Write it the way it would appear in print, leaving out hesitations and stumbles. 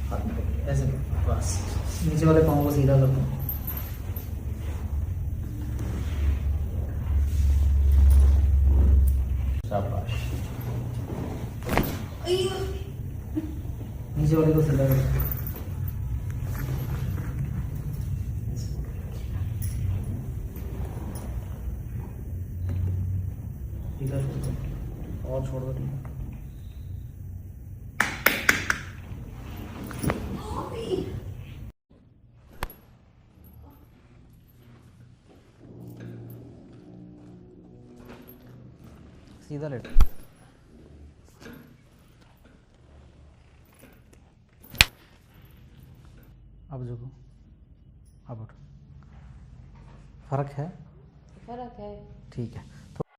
हाथ में पकड़िए, ऐसे करो बस। नीचे वाले पाँव को सीधा कर दो। शाबाश। नीचे वाले को सीधा कर दो। सीधा छोड़ दो और छोड़ दो। सीधा लेट। अब झुको, अब उठो। फर्क है? फर्क है। ठीक है।